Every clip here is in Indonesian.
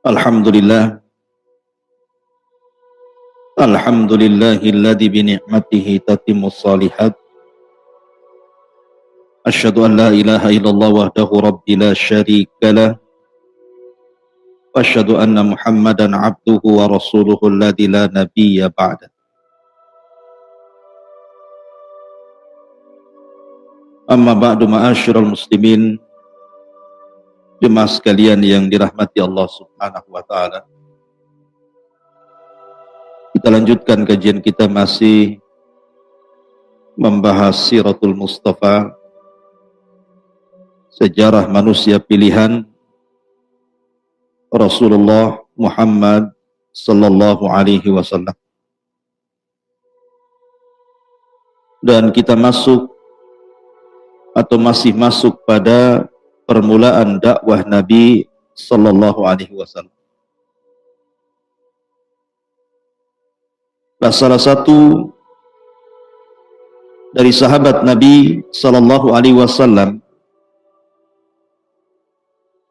Alhamdulillah, alhamdulillahilladzi bi ni'matihi tatimmus shalihat. Asyhadu an la ilaha illallah wahdahu rabbi la syarika lah. Wa asyhadu anna Muhammadan abduhu wa rasuluhu alladzi la nabiyya ba'da. Amma ba'du, ma'asyiral muslimin, jemaah sekalian yang dirahmati Allah Subhanahu wa taala. Kita lanjutkan kajian kita, masih membahas Siratul Mustafa, sejarah manusia pilihan Rasulullah Muhammad sallallahu alaihi wasallam. Dan kita masuk atau masih masuk pada permulaan dakwah Nabi sallallahu alaihi wasallam. Nah, salah satu dari sahabat Nabi sallallahu alaihi wasallam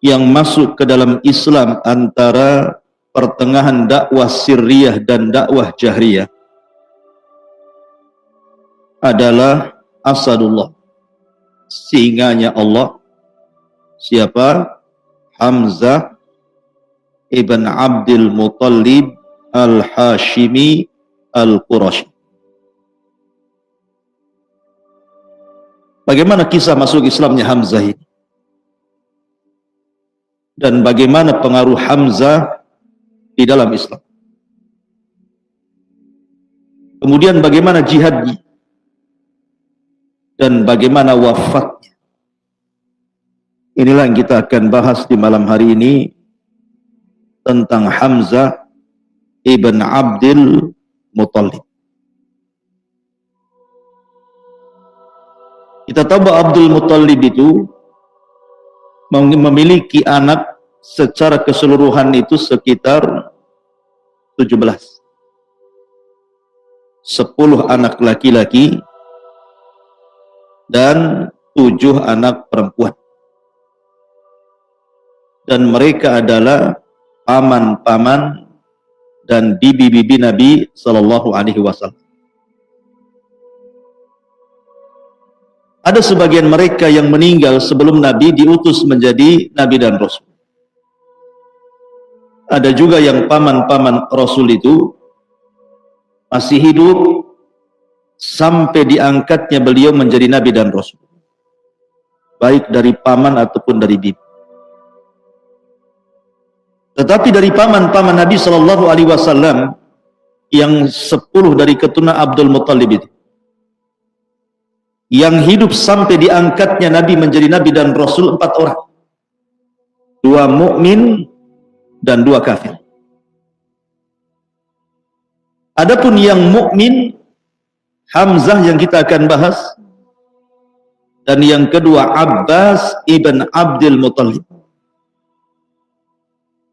yang masuk ke dalam Islam antara pertengahan dakwah sirriyah dan dakwah jahriyah adalah Asadullah, singanya Allah. Siapa? Hamzah ibn Abdul Muttalib al-Hashimi al-Qurashi. Bagaimana kisah masuk Islamnya Hamzah ini? Dan bagaimana pengaruh Hamzah di dalam Islam? Kemudian bagaimana jihadnya? Dan bagaimana wafatnya? Inilah yang kita akan bahas di malam hari ini, tentang Hamzah ibn Abdul Muttalib. Kita tahu bahwa Abdul Muttalib itu memiliki anak secara keseluruhan itu sekitar 17. 10 anak laki-laki dan 7 anak perempuan. Dan mereka adalah paman-paman dan bibi-bibi Nabi sallallahu alaihi wasallam. Ada sebagian mereka yang meninggal sebelum Nabi diutus menjadi Nabi dan Rasul. Ada juga yang paman-paman Rasul itu masih hidup sampai diangkatnya beliau menjadi Nabi dan Rasul, baik dari paman ataupun dari bibi. Tetapi dari paman-paman Nabi sallallahu alaihi wasallam yang 10 dari keturunan Abdul Muttalib itu, yang hidup sampai diangkatnya Nabi menjadi Nabi dan Rasul, 4 orang. 2 mukmin dan 2 kafir. Adapun yang mukmin, Hamzah yang kita akan bahas, dan yang kedua Abbas ibn Abdul Muttalib.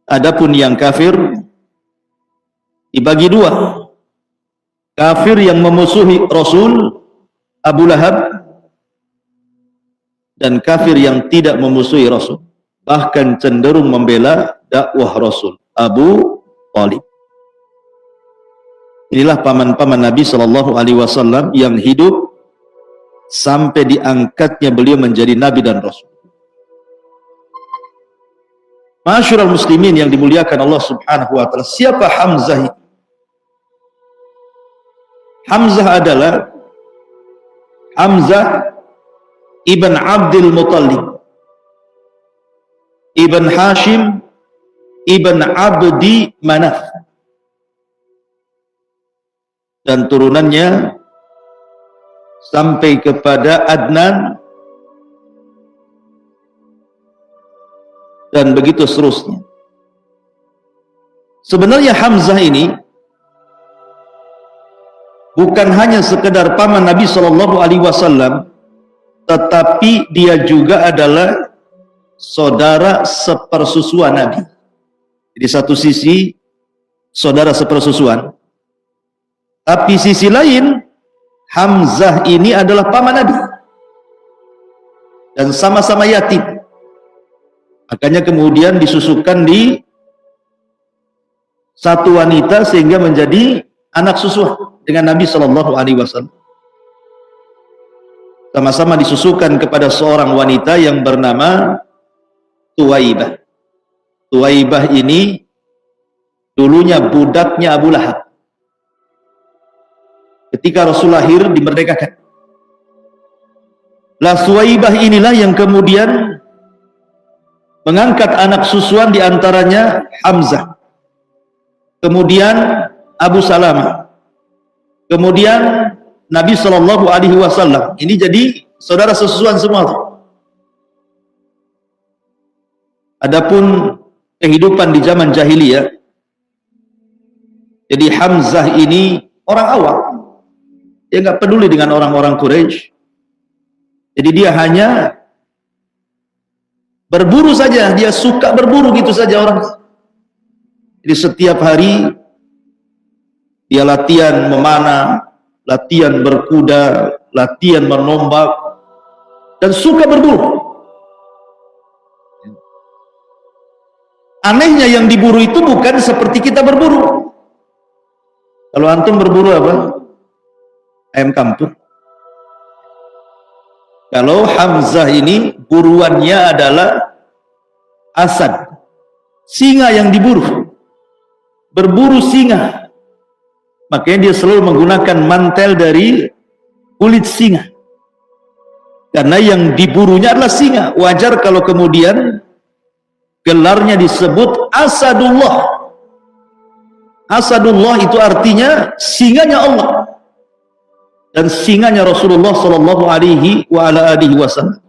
Adapun yang kafir dibagi 2. Kafir yang memusuhi Rasul, Abu Lahab, dan kafir yang tidak memusuhi Rasul, bahkan cenderung membela dakwah Rasul, Abu Thalib. Inilah paman-paman Nabi sallallahu alaihi wasallam yang hidup sampai diangkatnya beliau menjadi Nabi dan Rasul. Ma'asyiral muslimin yang dimuliakan Allah Subhanahu wa taala, siapa Hamzah? Hamzah adalah Hamzah ibn Abdul Muttalib ibn Hashim ibn Abdi Manaf, dan turunannya sampai kepada Adnan, dan begitu seterusnya. Sebenarnya Hamzah ini bukan hanya sekedar paman Nabi sallallahu alaihi wasallam, tetapi dia juga adalah saudara sepersusuan Nabi. Di satu sisi saudara sepersusuan, tapi sisi lain Hamzah ini adalah paman Nabi dan sama-sama yatim. Makanya kemudian disusukan di satu wanita sehingga menjadi anak susuan dengan Nabi Shallallahu Alaihi Wasallam. Sama-sama disusukan kepada seorang wanita yang bernama Tuwaibah. Tuwaibah ini dulunya budaknya Abu Lahab. Ketika Rasul lahir dimerdekakan. Lah Tuwaibah inilah yang kemudian mengangkat anak susuan diantaranya Hamzah, kemudian Abu Salamah, kemudian Nabi Shallallahu Alaihi Wasallam. Ini jadi saudara sesusuan semua. Adapun kehidupan di zaman jahiliyah, jadi Hamzah ini orang awam, dia nggak peduli dengan orang-orang Quraisy. Jadi dia hanya berburu saja, dia suka berburu gitu saja orang. Jadi setiap hari dia latihan memanah, latihan berkuda, latihan menombak, dan suka berburu. Anehnya yang diburu itu bukan seperti kita berburu. Kalau antum berburu apa? Ayam kampung. Kalau Hamzah ini buruannya adalah asad, singa yang diburu, berburu singa. Makanya dia selalu menggunakan mantel dari kulit singa, karena yang diburunya adalah singa. Wajar kalau kemudian gelarnya disebut Asadullah. Asadullah itu artinya singanya Allah dan singanya Rasulullah Shallallahu Alaihi Wasallam.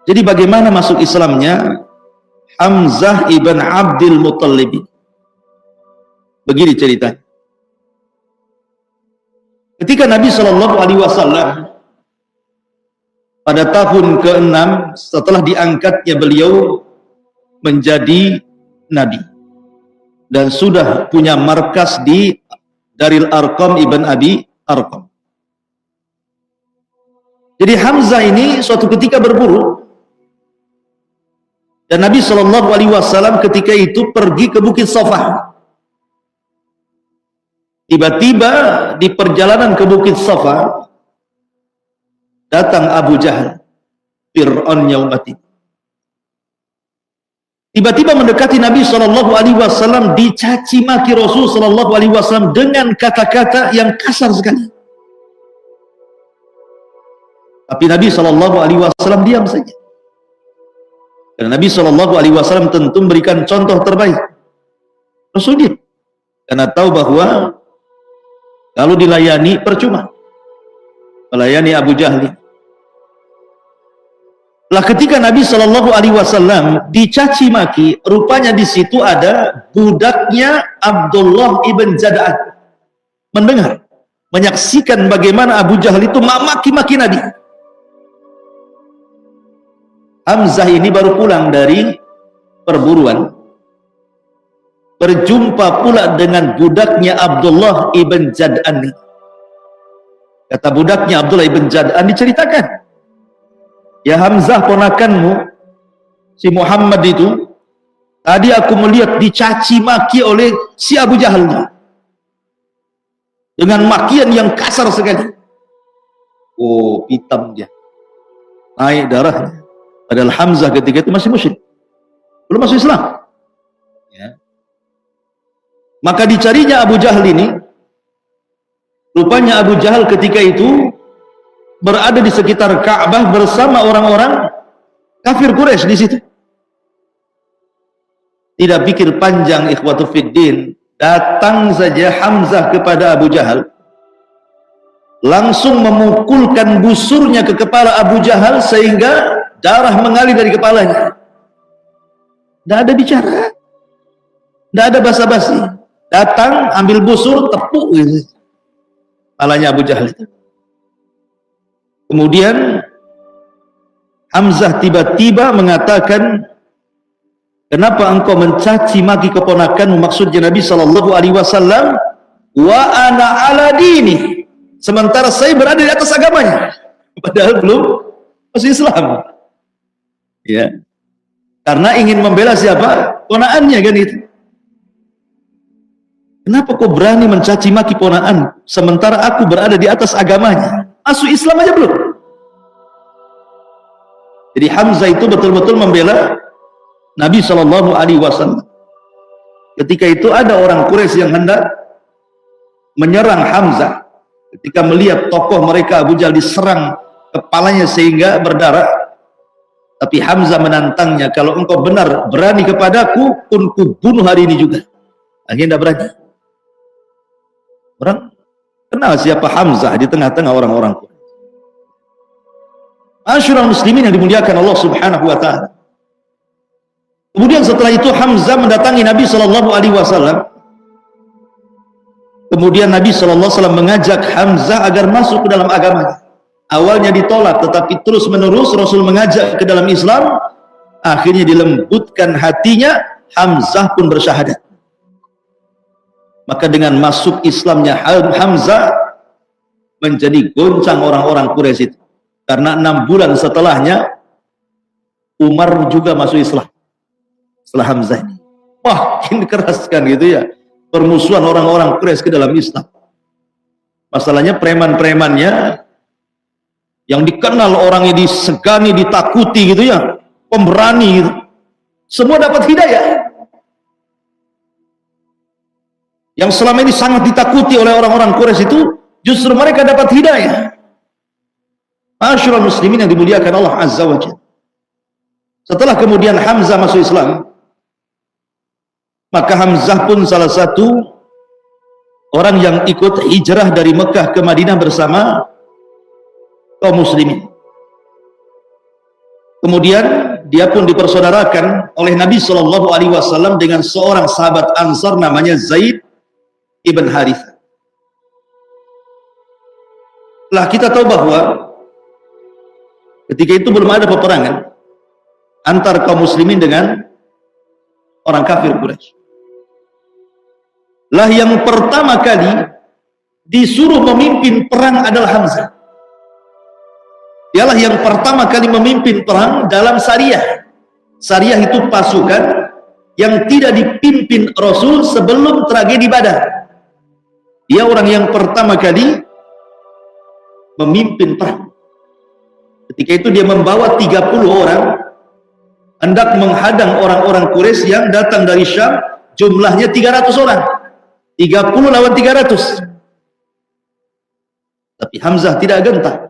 Jadi bagaimana masuk Islamnya Hamzah ibn Abdul Muttalib? Begini ceritanya. Ketika Nabi Shallallahu Alaihi Wasallam pada tahun ke-6 setelah diangkatnya beliau menjadi nabi dan sudah punya markas di Daril Arqam ibn Abi Arqam. Jadi Hamzah ini suatu ketika berburu dan Nabi Shallallahu Alaihi Wasallam ketika itu pergi ke Bukit Safa. Tiba-tiba di perjalanan ke Bukit Safa datang Abu Jahal, Fir'aun yaumatin. Tiba-tiba mendekati Nabi Shallallahu Alaihi Wasallam, dicaci maki Rasul Shallallahu Alaihi Wasallam dengan kata-kata yang kasar sekali. Tapi Nabi Shallallahu Alaihi Wasallam diam saja. Dan Nabi Shallallahu Alaihi Wasallam tentu memberikan contoh terbaik. Rasul diam, karena tahu bahwa kalau dilayani percuma, melayani Abu Jahal. Lah ketika Nabi Shallallahu Alaihi Wasallam dicaci maki, rupanya di situ ada budaknya Abdullah ibn Jad'an. Mendengar, menyaksikan bagaimana Abu Jahal itu maki-maki Nabi. Hamzah ini baru pulang dari perburuan, berjumpa pula dengan budaknya Abdullah ibn Jad'an. Kata budaknya Abdullah ibn Jad'an, diceritakan, ya Hamzah ponakanmu si Muhammad itu tadi aku melihat dicaci maki oleh si Abu Jahal dengan makian yang kasar sekali. Oh, hitam dia, naik darahnya. Padahal Hamzah ketika itu masih musyrik, belum masuk Islam ya. Maka dicarinya Abu Jahal ini. Rupanya Abu Jahal ketika itu berada di sekitar Ka'bah bersama orang-orang kafir Quraisy di situ. Tidak pikir panjang, ikhwatu fiddin, datang saja Hamzah kepada Abu Jahal, langsung memukulkan busurnya ke kepala Abu Jahal sehingga darah mengalir dari kepalanya. Tidak ada bicara, tidak ada basa-basi, datang ambil busur, tepuk gitu kepalanya Abu Jahal itu. Kemudian Hamzah tiba-tiba mengatakan, kenapa engkau mencaci maki keponakanmu, maksudnya Nabi Shallallahu Alaihi Wasallam, wa ana ala dini, sementara saya berada di atas agamanya, padahal belum masuk Islam ya, karena ingin membela siapa? Ponakannya kan itu. Kenapa kau berani mencaci maki ponakan sementara aku berada di atas agamanya? Masuk Islam aja belum. Jadi Hamzah itu betul-betul membela Nabi SAW. Ketika itu ada orang Quraisy yang hendak menyerang Hamzah. Ketika melihat tokoh mereka Abu Jahal diserang kepalanya sehingga berdarah, tapi Hamzah menantangnya, kalau engkau benar berani kepadaku, pun ku bunuh hari ini juga. Akhirnya tidak berani. Orang kenal siapa Hamzah di tengah-tengah orang-orang. Ma'asyiral muslimin yang dimuliakan Allah Subhanahu wa taala. Kemudian setelah itu Hamzah mendatangi Nabi SAW. Kemudian Nabi SAW mengajak Hamzah agar masuk ke dalam agamanya. Awalnya ditolak, tetapi terus menerus Rasul mengajak ke dalam Islam. Akhirnya dilembutkan hatinya, Hamzah pun bersyahadat. Maka dengan masuk Islamnya Hamzah menjadi goncang orang-orang Quraisy itu. Karena 6 bulan setelahnya Umar juga masuk Islam setelah Hamzah ini. Wah, ini keras kan gitu ya, permusuhan orang-orang Quraisy ke dalam Islam. Masalahnya preman-premannya yang dikenal orangnya disegani, ditakuti gitu ya, pemberani gitu, semua dapat hidayah. Yang selama ini sangat ditakuti oleh orang-orang Quraisy itu justru mereka dapat hidayah. Ma'asyiral muslimin yang dimuliakan Allah Azza wa Jalla. Setelah kemudian Hamzah masuk Islam, maka Hamzah pun salah satu orang yang ikut hijrah dari Mekah ke Madinah bersama kaum muslimin. Kemudian dia pun dipersaudarakan oleh Nabi SAW dengan seorang sahabat Ansar namanya Zaid ibn Harithah. Lah kita tahu bahwa ketika itu belum ada peperangan antar kaum muslimin dengan orang kafir Quraisy. Lah yang pertama kali disuruh memimpin perang adalah Hamzah. Dialah yang pertama kali memimpin perang dalam Sariyah. Sariyah itu pasukan yang tidak dipimpin Rasul sebelum tragedi Badar. Dia orang yang pertama kali memimpin perang. Ketika itu dia membawa 30 orang hendak menghadang orang-orang Quraisy yang datang dari Syam, jumlahnya 300 orang. 30 lawan 300. Tapi Hamzah tidak gentar.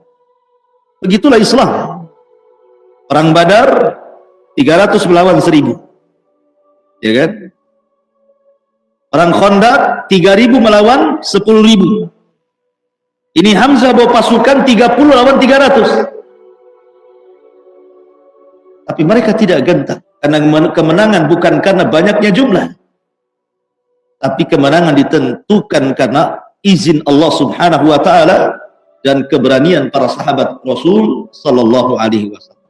Begitulah Islam. Perang Badar 300 melawan 1000. Ya kan? Perang Khandaq 3000 melawan 10.000. Ini Hamzah bawa pasukan 30 lawan 300. Tapi mereka tidak gentar, karena kemenangan bukan karena banyaknya jumlah, tapi kemenangan ditentukan karena izin Allah Subhanahu wa taala dan keberanian para sahabat Rasul sallallahu alaihi wasallam.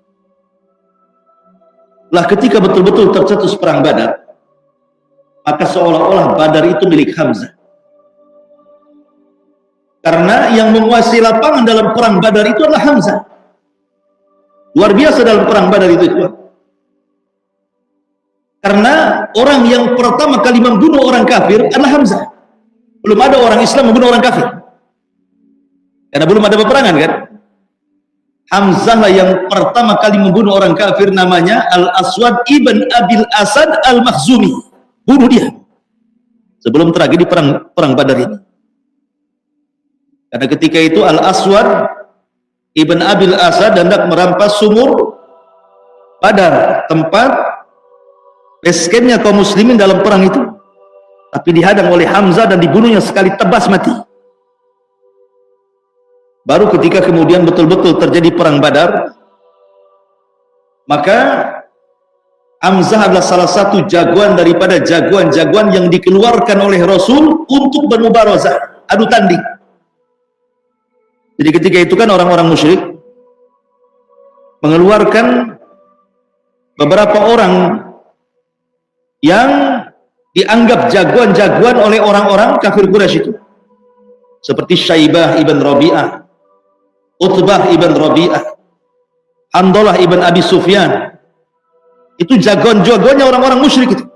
Lah ketika betul-betul tercetus perang Badar, maka seolah-olah Badar itu milik Hamzah. Karena yang menguasai lapangan dalam perang Badar itu adalah Hamzah. Luar biasa dalam perang Badar itu. Karena orang yang pertama kali membunuh orang kafir adalah Hamzah. Belum ada orang Islam membunuh orang kafir. Karena belum ada peperangan kan. Hamzah lah yang pertama kali membunuh orang kafir, namanya Al-Aswad ibn Abil Asad Al-Makhzumi. Bunuh dia sebelum tragedi perang Badar ini. Karena ketika itu Al-Aswad Ibn Abil Asad hendak merampas sumur Badar, tempat basecampnya kaum muslimin dalam perang itu, tapi dihadang oleh Hamzah dan dibunuhnya sekali tebas mati. Baru ketika kemudian betul-betul terjadi perang Badar, maka Hamzah adalah salah satu jagoan daripada jagoan-jagoan yang dikeluarkan oleh Rasul untuk bermubarazah, adu tanding. Jadi ketika itu kan orang-orang musyrik mengeluarkan beberapa orang yang dianggap jagoan-jagoan oleh orang-orang kafir Quraisy itu, seperti Syaibah ibn Rabi'ah, Utbah ibn Rabi'ah, Handalah ibn Abi Sufyan. Itu jagoan-jagoannya orang-orang musyrik itu.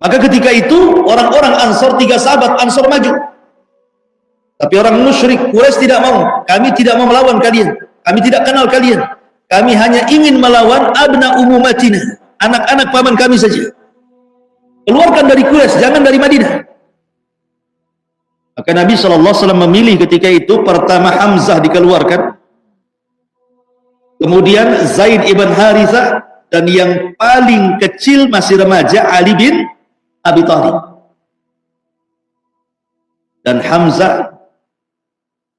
Maka ketika itu orang-orang Ansor, 3 sahabat Ansor maju. Tapi orang musyrik Quraisy tidak mau. Kami tidak mau melawan kalian. Kami tidak kenal kalian. Kami hanya ingin melawan abna umumatina, anak-anak paman kami saja. Keluarkan dari Quraisy, jangan dari Madinah. Maka Nabi SAW memilih ketika itu pertama Hamzah dikeluarkan, kemudian Zaid ibn Harithah, dan yang paling kecil masih remaja Ali bin Abi Thalib. Dan Hamzah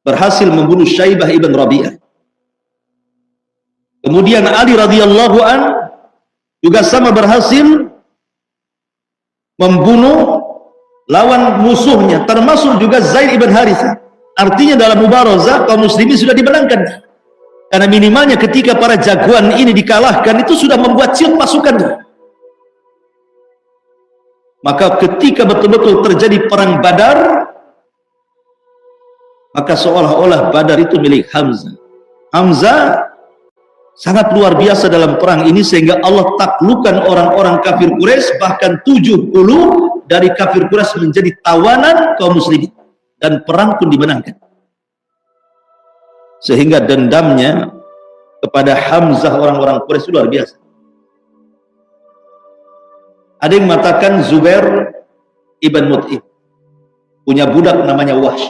berhasil membunuh Syaibah ibn Rabi'ah. Kemudian Ali radhiyallahu an juga sama berhasil membunuh lawan musuhnya, termasuk juga Zaid ibn Harithah. Artinya dalam mubarazah kaum muslimin sudah dimenangkan. Karena minimalnya ketika para jagoan ini dikalahkan, itu sudah membuat ciut pasukan. Maka ketika betul-betul terjadi perang Badar, maka seolah-olah Badar itu milik Hamzah. Hamzah sangat luar biasa dalam perang ini, sehingga Allah taklukkan orang-orang kafir Quraisy, bahkan 70 dari kafir Quraisy menjadi tawanan kaum muslimin, dan perang pun dimenangkan. Sehingga dendamnya kepada Hamzah orang-orang Quraisy luar biasa. Ada yang mengatakan Zubair ibn Mut'im punya budak namanya Wahsy.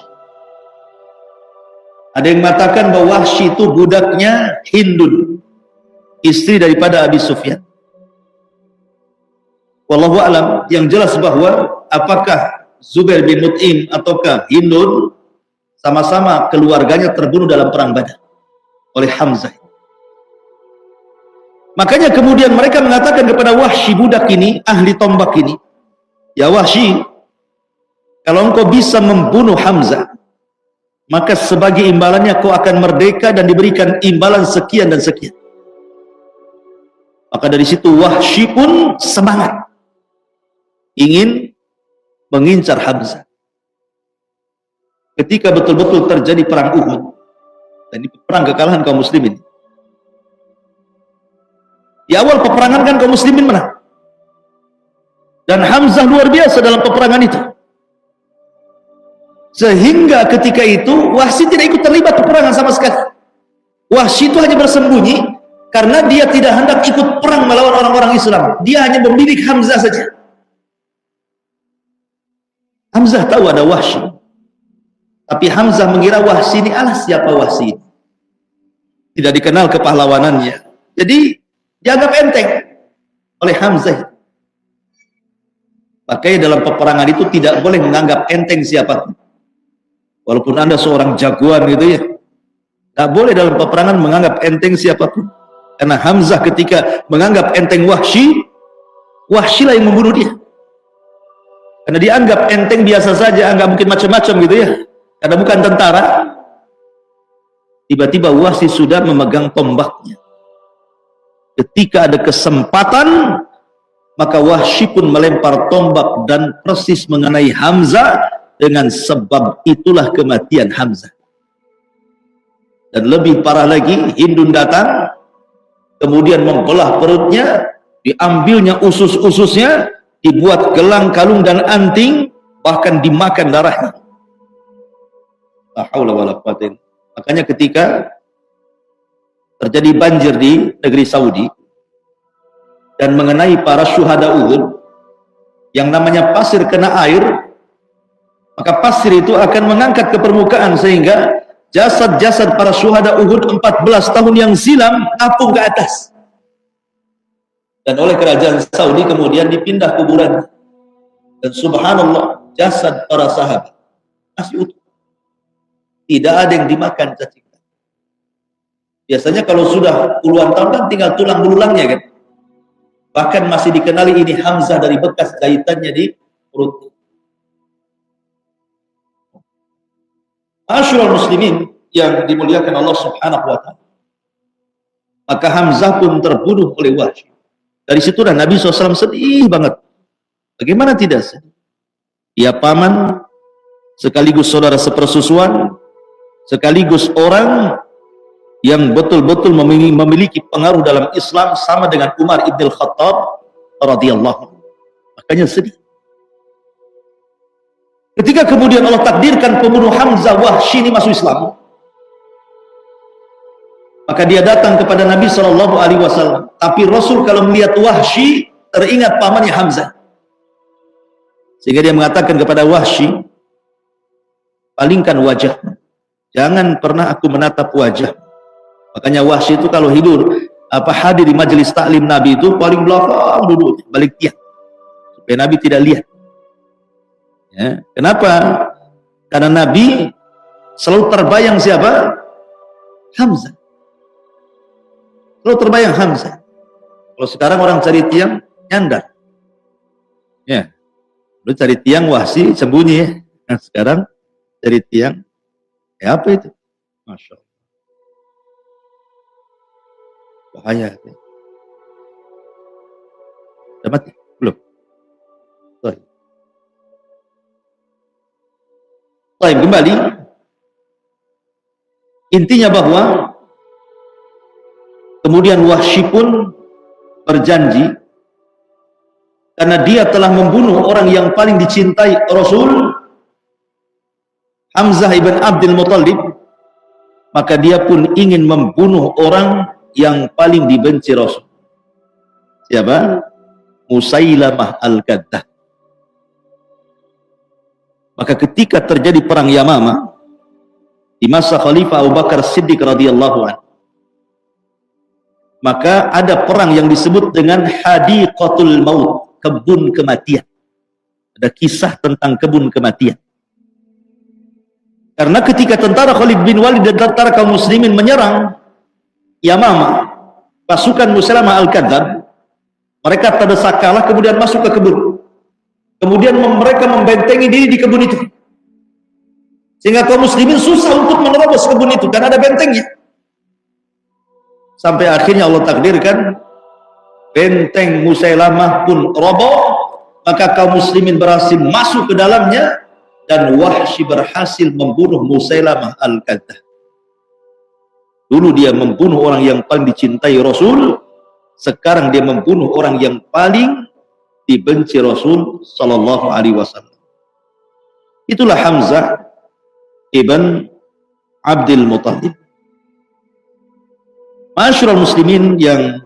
Ada yang mengatakan bahwa Wahsy itu budaknya Hindun, istri daripada Abi Sufyan. Wallahu alam, yang jelas bahwa apakah Zubair bin Mut'im ataukah Hindun, sama-sama keluarganya terbunuh dalam perang Badar oleh Hamzah. Makanya kemudian mereka mengatakan kepada Wahsy, budak ini, ahli tombak ini, ya Wahsy, kalau engkau bisa membunuh Hamzah, maka sebagai imbalannya kau akan merdeka dan diberikan imbalan sekian dan sekian. Maka dari situ Wahsy pun semangat ingin mengincar Hamzah. Ketika betul-betul terjadi perang Uhud, dan ini perang kekalahan kaum muslimin. Di awal peperangan kan kaum muslimin menang, dan Hamzah luar biasa dalam peperangan itu, sehingga ketika itu Wahsy tidak ikut terlibat peperangan sama sekali. Wahsy itu hanya bersembunyi karena dia tidak hendak ikut perang melawan orang-orang Islam. Dia hanya membidik Hamzah saja. Hamzah tahu ada Wahsy, tapi Hamzah mengira Wahsy ini, alah siapa Wahsy ini, tidak dikenal kepahlawanannya, jadi dianggap enteng oleh Hamzah. Makanya dalam peperangan itu tidak boleh menganggap enteng siapapun, walaupun Anda seorang jagoan gitu ya, tidak boleh dalam peperangan menganggap enteng siapapun. Karena Hamzah ketika menganggap enteng Wahsy, Wahsy lah yang membunuh dia. Karena dianggap enteng biasa saja, nggak mungkin macam-macam gitu ya, karena bukan tentara. Tiba-tiba Wahsy sudah memegang tombaknya. Ketika ada kesempatan, maka Wahsy pun melempar tombak dan persis mengenai Hamzah. Dengan sebab itulah kematian Hamzah. Dan lebih parah lagi, Hindun datang, kemudian membelah perutnya, diambilnya usus-ususnya, dibuat gelang, kalung, dan anting, bahkan dimakan darahnya. La haula wala quwwata. Makanya ketika terjadi banjir di negeri Saudi dan mengenai para syuhada Uhud, yang namanya pasir kena air, maka pasir itu akan mengangkat ke permukaan, sehingga jasad-jasad para syuhada Uhud 14 tahun yang silam apung ke atas. Dan oleh kerajaan Saudi kemudian dipindah kuburan. Dan subhanallah, jasad para sahabat masih utuh. Tidak ada yang dimakan cacing. Biasanya kalau sudah puluhan tahun kan tinggal tulang belulangnya kan. Bahkan masih dikenali ini Hamzah dari bekas jahitannya di perut. Ma'asyiral muslimin yang dimuliakan Allah Subhanahu wa taala. Maka Hamzah pun terbunuh oleh Wahsy. Dari situlah Nabi SAW sedih banget. Bagaimana tidak sedih? Ia paman, sekaligus saudara sepersusuan, sekaligus orang yang betul-betul memiliki pengaruh dalam Islam, sama dengan Umar ibn Khattab radhiyallahu anhu. Makanya sedih. Ketika kemudian Allah takdirkan pembunuh Hamzah Wahsy ini masuk Islam, maka dia datang kepada Nabi SAW. Tapi Rasul kalau melihat Wahsy teringat pamannya Hamzah, sehingga dia mengatakan kepada Wahsy, palingkan wajah, jangan pernah aku menatap wajah. Makanya Wahsy itu kalau hadir di majelis taklim Nabi itu paling belakang duduk, balik tiang, supaya Nabi tidak lihat. Ya, kenapa? Karena Nabi selalu terbayang siapa? Hamzah. Selalu terbayang Hamzah. Kalau sekarang orang cari tiang, nyandar. Ya, lu cari tiang Wahsy sembunyi ya. Nah, sekarang cari tiang, ya apa itu? Masya Allah. Bahaya. Udah mati? Belum? Baik, kembali. Intinya bahwa kemudian Wahsy pun berjanji, karena dia telah membunuh orang yang paling dicintai Rasul, Hamzah ibn Abdul Muttalib, maka dia pun ingin membunuh orang yang paling dibenci Rasul. Siapa? Musailamah al-Kadzdzab. Maka ketika terjadi perang Yamamah di masa Khalifah Abu Bakar Siddiq radhiyallahu anhu, maka ada perang yang disebut dengan Hadiqatul Maut, kebun kematian. Ada kisah tentang kebun kematian. Karena ketika tentara Khalid bin Walid dan tentara kaum muslimin menyerang Yamamah, pasukan Musailamah al-Kadzdzab, mereka terdesak kalah kemudian masuk ke kebun. Kemudian mereka membentengi diri di kebun itu, sehingga kaum muslimin susah untuk menerobos kebun itu karena ada bentengnya. Sampai akhirnya Allah takdirkan benteng Musailamah pun roboh, maka kaum muslimin berhasil masuk ke dalamnya, dan Wahsy berhasil membunuh Musailamah al-Kadzdzab. Dulu dia membunuh orang yang paling dicintai Rasul, sekarang dia membunuh orang yang paling dibenci Rasul sallallahu alaihi wasallam. Itulah Hamzah ibn Abdul Muttalib. Ma'asyiral muslimin yang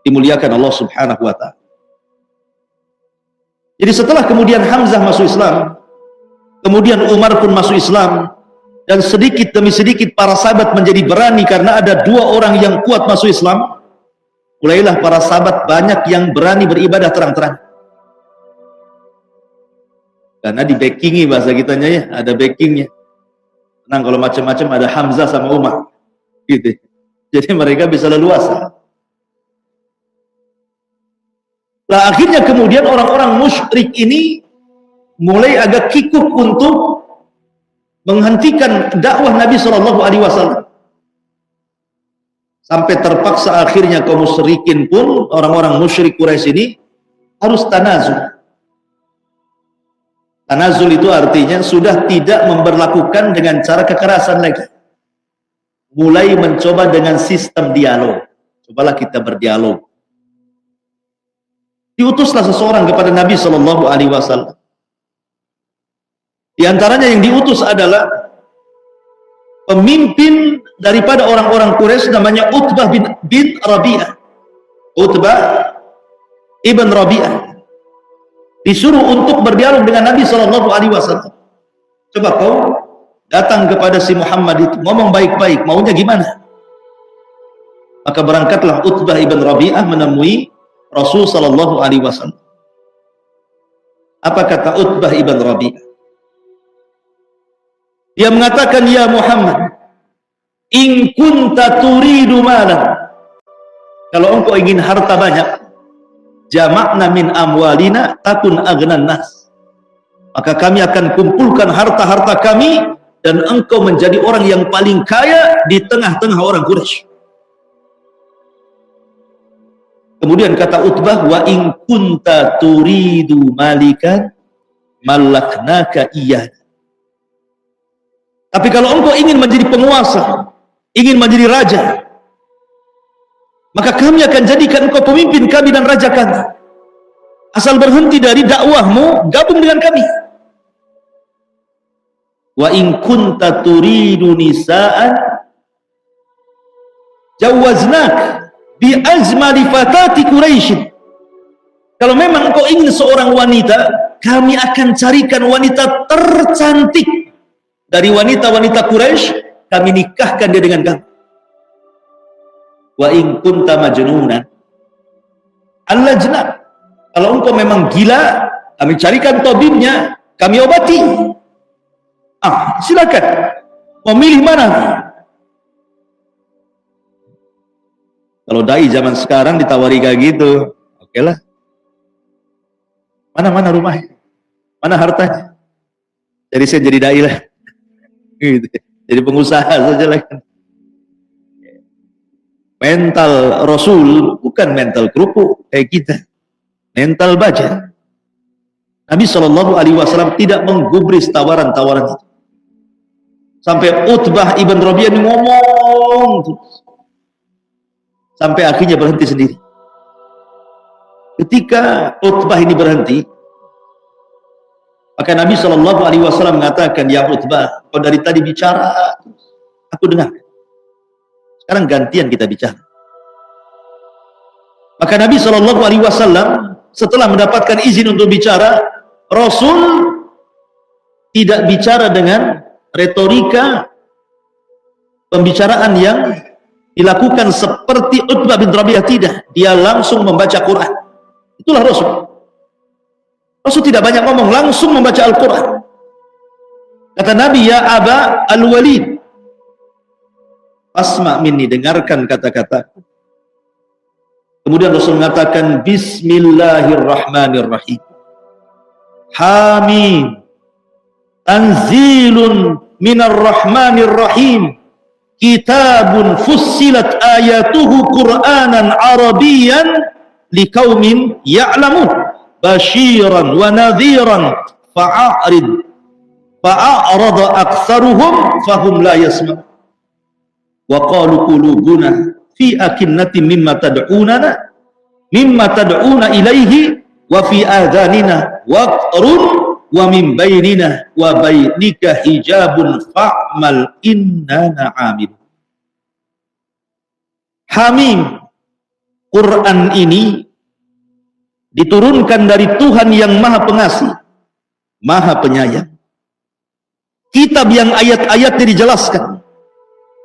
dimuliakan Allah Subhanahu wa taala. Jadi setelah kemudian Hamzah masuk Islam, kemudian Umar pun masuk Islam, dan sedikit demi sedikit para sahabat menjadi berani karena ada dua orang yang kuat masuk Islam. Mulailah para sahabat banyak yang berani beribadah terang-terang. Karena di backingi bahasa kitanya ya, ada backingnya. Tenang kalau macam-macam ada Hamzah sama Umar, gitu. Jadi mereka bisa leluasa. Lah akhirnya kemudian orang-orang musyrik ini mulai agak kikuk untuk menghentikan dakwah Nabi Shallallahu Alaihi Wasallam. Sampai terpaksa akhirnya kaum musyrikin pun, orang-orang musyrik Quraisy ini harus tanazul. Tanazul itu artinya sudah tidak memberlakukan dengan cara kekerasan lagi. Mulai mencoba dengan sistem dialog. Cobalah kita berdialog. Diutuslah seseorang kepada Nabi Shallallahu Alaihi Wasallam. Di antaranya yang diutus adalah pemimpin daripada orang-orang Quraisy, namanya Utbah bin Rabi'ah. Utbah ibn Rabi'ah disuruh untuk berdialog dengan Nabi Shallallahu Alaihi Wasallam. Coba kau datang kepada si Muhammad itu, ngomong baik-baik, maunya gimana? Maka berangkatlah Utbah ibn Rabi'ah menemui Rasul Shallallahu Alaihi Wasallam. Apa kata Utbah ibn Rabi'ah? Dia mengatakan, ya Muhammad, in kunta turidu malan, kalau engkau ingin harta banyak, jama'na min amwalina takun aghnan nas, maka kami akan kumpulkan harta-harta kami dan engkau menjadi orang yang paling kaya di tengah-tengah orang Quraisy. Kemudian kata Utbah, wa in kunta turidu malikan malaknaka iyah, tapi kalau engkau ingin menjadi penguasa, ingin menjadi raja, maka kami akan jadikan engkau pemimpin kami dan raja kami. Asal berhenti dari dakwahmu, gabung dengan kami. Wa in kunta turidu nisa'an jawaznak bi ajmali fatati Quraisy. Kalau memang engkau ingin seorang wanita, kami akan carikan wanita tercantik dari wanita-wanita Quraisy, kami nikahkan dia dengan kamu. Wa in kunta majnunan allajna, kalau engkau memang gila, kami carikan tabibnya, kami obati. Silakan, mau milih mana? Kalau dai zaman sekarang ditawari kayak gitu, oke lah. Mana rumahnya, mana hartanya? Jadi saya jadi dai lah, gitu. Jadi pengusaha saja lah. Mental Rasul bukan mental kerupuk kayak kita, mental baja. Nabi SAW tidak menggubris tawaran-tawaran itu. Sampai Utbah ibn Rabi'ah ngomong terus, sampai akhirnya berhenti sendiri. Ketika Utbah ini berhenti, maka Nabi SAW mengatakan, ya Utbah, kau dari tadi bicara, aku dengar. Sekarang gantian kita bicara. Maka Nabi SAW setelah mendapatkan izin untuk bicara, Rasul tidak bicara dengan retorika pembicaraan yang dilakukan seperti Utbah bin Rabi'ah, tidak. Dia langsung membaca Quran. Itulah Rasul. Rasul tidak banyak ngomong, langsung membaca Al-Quran. Kata Nabi, ya Aba Al-Walid, asma' minni, dengarkan kata-kata. Kemudian Rasul mengatakan, Bismillahirrahmanirrahim. Hamim. Tanzilun minarrahmanirrahim. Kitabun fussilat ayatuhu Qur'anan Arabiyan liqaumin ya'lamun. Bashiran wa nadhiran fa'arada aktsaruhum fahum la yasma'un. Wa qalu qulubuna fi akinnatin mimma tad'una ilaihi wa fi adhanina waqrun wa min bainina wa bainika hijabun fa'mal innana 'amilun. Hamim, Quran ini diturunkan dari Tuhan yang Maha Pengasih, Maha Penyayang. Kitab yang ayat-ayatnya dijelaskan,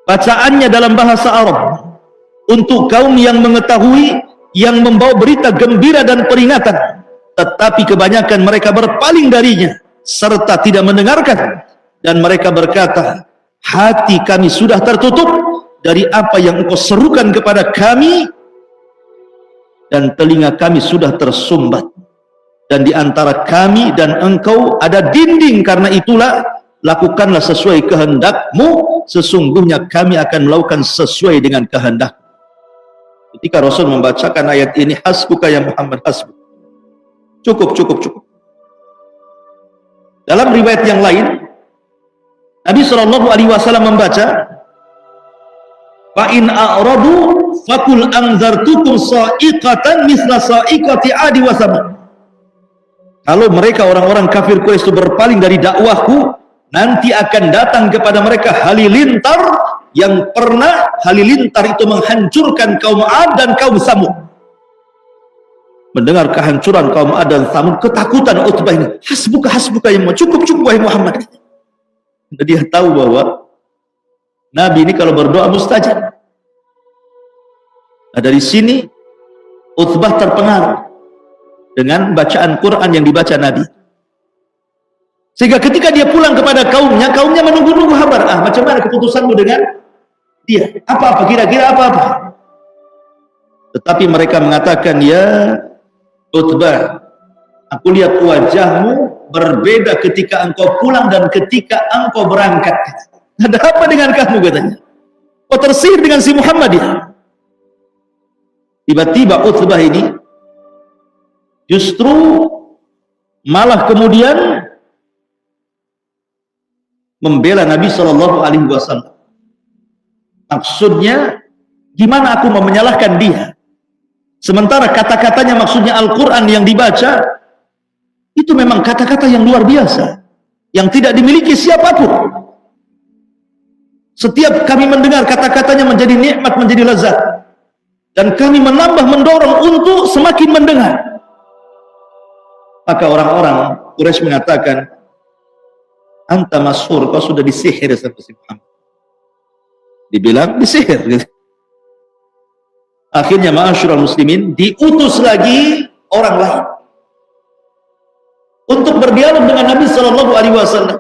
bacaannya dalam bahasa Arab, untuk kaum yang mengetahui, yang membawa berita gembira dan peringatan. Tetapi kebanyakan mereka berpaling darinya, serta tidak mendengarkan. Dan mereka berkata, hati kami sudah tertutup dari apa yang engkau serukan kepada kami, dan telinga kami sudah tersumbat. Dan di antara kami dan engkau ada dinding, karena itulah lakukanlah sesuai kehendakmu, sesungguhnya kami akan melakukan sesuai dengan kehendak. Ketika Rasul membacakan ayat ini, hasbuka ya Muhammad, hasbuk, cukup. Dalam riwayat yang lain, Nabi SAW membaca, fa in a'radu fakul anzartukum sa'iqatan misla sa'iqati 'adi wa samud. Kalau mereka orang-orang kafir Quraisy itu berpaling dari dakwahku, nanti akan datang kepada mereka halilintar yang pernah halilintar itu menghancurkan kaum 'Ad dan kaum Samud. Mendengar kehancuran kaum Ad dan Samud, ketakutan Utbah ini. Hasbuka yang cukup wahai Muhammad. Dia tahu bahwa Nabi ini kalau berdoa mustajab. Nah, dari sini Utbah terpengaruh dengan bacaan Quran yang dibaca Nabi. Sehingga ketika dia pulang kepada kaumnya menunggu-nunggu kabar. Macam mana keputusanmu dengan dia? Apa-apa, kira-kira apa-apa? Tetapi mereka mengatakan, ya Utbah, aku lihat wajahmu berbeda ketika engkau pulang dan ketika engkau berangkat. Ada apa dengan kamu, katanya? Kau tersihir dengan si Muhammad ya? Tiba-tiba Utbah ini justru malah kemudian membela Nabi SAW. Maksudnya, gimana aku mau menyalahkan dia? Sementara kata-katanya maksudnya Al-Quran yang dibaca, itu memang kata-kata yang luar biasa. yang tidak dimiliki siapapun. Setiap kami mendengar kata-katanya menjadi nikmat, menjadi lezat, dan kami menambah mendorong untuk semakin mendengar. Maka orang-orang Quraisy mengatakan, anta masyhur, kau sudah disihir sama si Muhammad. Dibilang disihir gitu. Akhirnya ma'asyiral muslimin, diutus lagi orang lain untuk berdialog dengan Nabi sallallahu alaihi wasallam.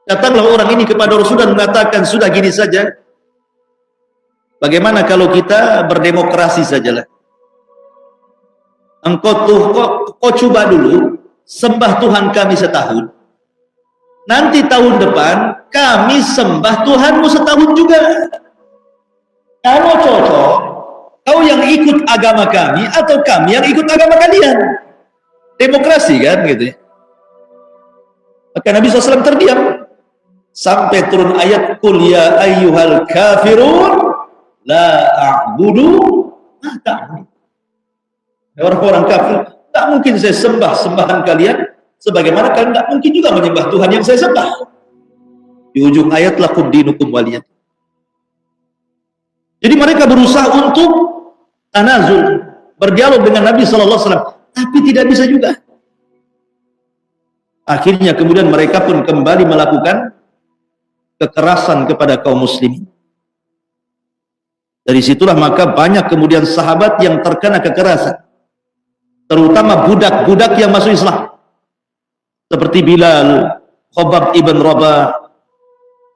Datanglah orang ini kepada Rasul dan mengatakan, sudah gini saja, bagaimana kalau kita berdemokrasi sajalah. Kau coba dulu sembah Tuhan kami setahun, nanti tahun depan kami sembah Tuhanmu setahun juga. Kalau cocok, kau yang ikut agama kami atau kami yang ikut agama kalian. Demokrasi kan gitu ya. Maka Nabi SAW terdiam sampai turun ayat, qul ya ayyuhal kafirun la a'budu ma ta'budun. Orang-orang kafir, tak mungkin saya sembah sembahan kalian sebagaimana kalian tak mungkin juga menyembah Tuhan yang saya sembah. Di ujung ayat, lakum dinukum waliyad. Jadi mereka berusaha untuk tanazul, berdialog dengan Nabi SAW, tapi tidak bisa juga. Akhirnya kemudian mereka pun kembali melakukan kekerasan kepada kaum muslimin. Dari situlah maka banyak kemudian sahabat yang terkena kekerasan, terutama budak-budak yang masuk Islam, seperti Bilal, Khobab ibn Rabah,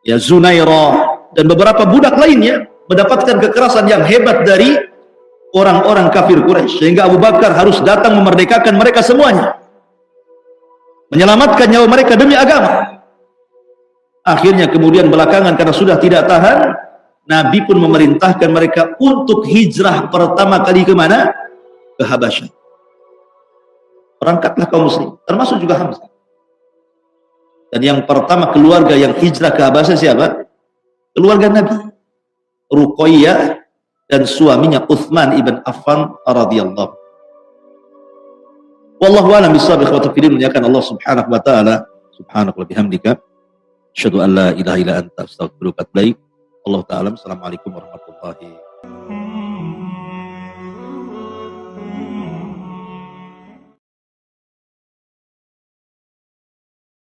ya Zunairah, dan beberapa budak lainnya mendapatkan kekerasan yang hebat dari orang-orang kafir Quraisy, sehingga Abu Bakar harus datang memerdekakan mereka semuanya, menyelamatkan nyawa mereka demi agama. Akhirnya kemudian belakangan karena sudah tidak tahan, Nabi pun memerintahkan mereka untuk hijrah pertama kali kemana? Ke Habasyah. Berangkatlah kaum muslim, termasuk juga Hamzah. Dan yang pertama keluarga yang hijrah ke Habasyah siapa? Keluarga Nabi, Ruqayyah dan suaminya Utsman ibn Affan radhiyallahu. Wallahu a'lam bishawab. Ikhwatu fillah, muliakan Allah Subhanahu wa taala. Subhanaka wa bihamdika, asyhadu an la ilaha illa anta, astaghfiruka wa atubu ilaik. Allah taala. Assalamualaikum warahmatullahi wabarakatuh.